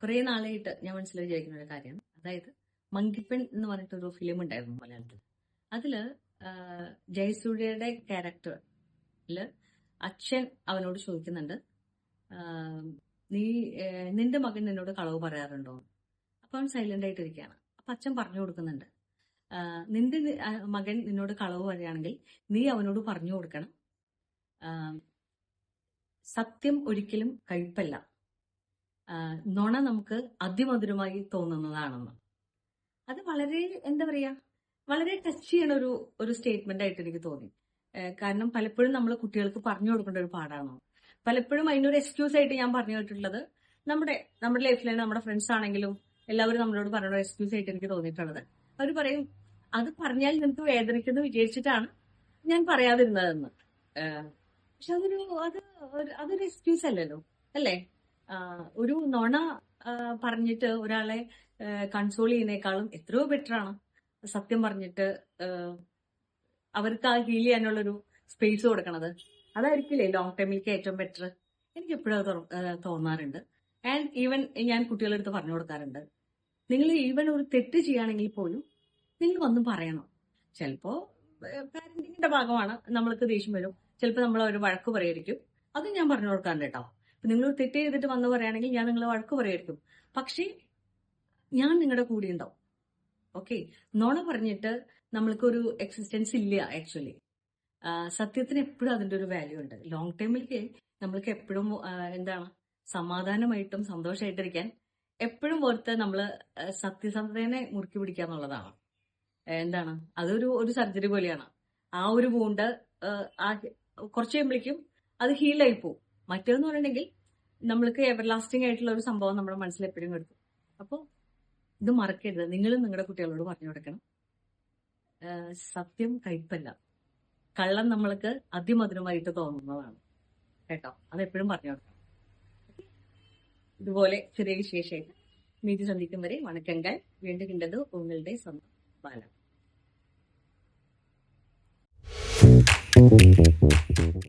കുറെ നാളായിട്ട് ഞാൻ മനസ്സിൽ വിചാരിക്കുന്ന ഒരു കാര്യമാണ്. അതായത് മങ്കിപ്പെൺ എന്ന് പറഞ്ഞിട്ടൊരു ഫിലിം ഉണ്ടായിരുന്നു മലയാളത്തിൽ. അതില് ജയസൂര്യയുടെ ക്യാരക്ടറില് അച്ഛൻ അവനോട് ചോദിക്കുന്നുണ്ട്, നീ നിന്റെ മകൻ നിന്നോട് കളവ് പറയാറുണ്ടോ? അപ്പൊ അവൻ സൈലന്റ് ആയിട്ടിരിക്കുകയാണ്. അപ്പൊ അച്ഛൻ പറഞ്ഞു കൊടുക്കുന്നുണ്ട്, നിന്റെ മകൻ നിന്നോട് കളവ് പറയുകയാണെങ്കിൽ നീ അവനോട് പറഞ്ഞു കൊടുക്കണം, സത്യം ഒരിക്കലും കയ്പല്ല, നുണ നമുക്ക് അതിമധുരമായി തോന്നുന്നതാണെന്ന്. അത് വളരെ എന്താ പറയാ, വളരെ ടച്ച് ചെയ്യണ ഒരു സ്റ്റേറ്റ്മെന്റ് ആയിട്ട് എനിക്ക് തോന്നി. കാരണം പലപ്പോഴും നമ്മൾ കുട്ടികൾക്ക് പറഞ്ഞു കൊടുക്കേണ്ട ഒരു പാടാണ്. പലപ്പോഴും അതിനൊരു എക്സ്ക്യൂസ് ആയിട്ട് ഞാൻ പറഞ്ഞു കേട്ടിട്ടുള്ളത് നമ്മുടെ ലൈഫിൽ നമ്മുടെ ഫ്രണ്ട്സ് ആണെങ്കിലും എല്ലാവരും നമ്മളോട് പറയുന്ന എക്സ്ക്യൂസ് ആയിട്ട് എനിക്ക് തോന്നിയിട്ടുള്ളത്, അവർ പറയും അത് പറഞ്ഞാൽ നിനക്ക് വേദനിക്കുന്നു വിചാരിച്ചിട്ടാണ് ഞാൻ പറയാതിരുന്നതെന്ന്. പക്ഷെ അതൊരു എക്സ്ക്യൂസ് അല്ലല്ലോ, അല്ലേ? ഒരു നുണ പറഞ്ഞിട്ട് ഒരാളെ കൺസോൾ ചെയ്യുന്നേക്കാളും എത്രയോ ബെറ്റർ ആണ് സത്യം പറഞ്ഞിട്ട് അവർക്ക് ആ ഹീൽ ചെയ്യാനുള്ളൊരു സ്പേസ് കൊടുക്കണത്. അതായിരിക്കില്ലേ ലോങ് ടൈമിലേക്ക് ഏറ്റവും ബെറ്റർ. എനിക്ക് എപ്പോഴും അത് തോന്നാറുണ്ട്. ആൻഡ് ഈവൻ ഞാൻ കുട്ടികളുടെ അടുത്ത് പറഞ്ഞു കൊടുക്കാറുണ്ട്, നിങ്ങൾ ഈവൻ ഒരു തെറ്റ് ചെയ്യുകയാണെങ്കിൽ പോലും നിങ്ങൾ വന്ന് പറയണം. ചിലപ്പോ പാരന്റിങ്ങിന്റെ ഭാഗമാണ്, നമ്മൾക്ക് ദേഷ്യം വരും, ചിലപ്പോൾ നമ്മൾ ഒരു വഴക്ക് പറയായിരിക്കും, അത് ഞാൻ പറഞ്ഞു കൊടുക്കാറുണ്ട് കേട്ടോ. നിങ്ങൾ തെറ്റ് ചെയ്തിട്ട് വന്ന് പറയുകയാണെങ്കിൽ ഞാൻ നിങ്ങളെ വഴക്ക് പറയായിരിക്കും, പക്ഷേ ഞാൻ നിങ്ങളുടെ കൂടെ ഉണ്ടാവും. ഓക്കെ, നോണ പറഞ്ഞിട്ട് നമ്മൾക്കൊരു എക്സിസ്റ്റൻസ് ഇല്ല ആക്ച്വലി. സത്യത്തിന് എപ്പോഴും അതിന്റെ ഒരു വാല്യൂ ഉണ്ട്. ലോങ് ടൈമിലേക്ക് നമ്മൾക്ക് എപ്പോഴും എന്താണ് സമാധാനമായിട്ടും സന്തോഷമായിട്ടിരിക്കാൻ എപ്പോഴും ഓർത്ത് നമ്മള് സത്യസന്ധതയെ മുറുക്കി പിടിക്കുക എന്നുള്ളതാണ്. എന്താണ് അതൊരു സർജറി പോലെയാണ്. ആ ഒരു വൂണ്ട് കുറച്ച് കഴിയുമ്പോഴേക്കും അത് ഹീലായി പോകും. മറ്റേന്ന് പറഞ്ഞിട്ടുണ്ടെങ്കിൽ നമ്മൾക്ക് എവർലാസ്റ്റിംഗ് ആയിട്ടുള്ള ഒരു സംഭവം നമ്മുടെ മനസ്സിൽ എപ്പോഴും കിടക്കും. അപ്പോൾ ഇത് മറക്കരുത്. നിങ്ങളും നിങ്ങളുടെ കുട്ടികളോട് പറഞ്ഞു കൊടുക്കണം, സത്യം കയ്പല്ല, കള്ളം നമ്മൾക്ക് അതിമധുരമായിട്ട് തോന്നുന്നതാണ് കേട്ടോ. അതെപ്പോഴും പറഞ്ഞു കൊടുക്കണം. ഇതുപോലെ ചെറിയ വിശേഷമായിട്ട് മീതി സന്ധിക്കും വരെ വണക്കങ്ങൾ. വീണ്ടും കണ്ടത് ഉങ്ങളുടെ സ്വന്തം ബാല.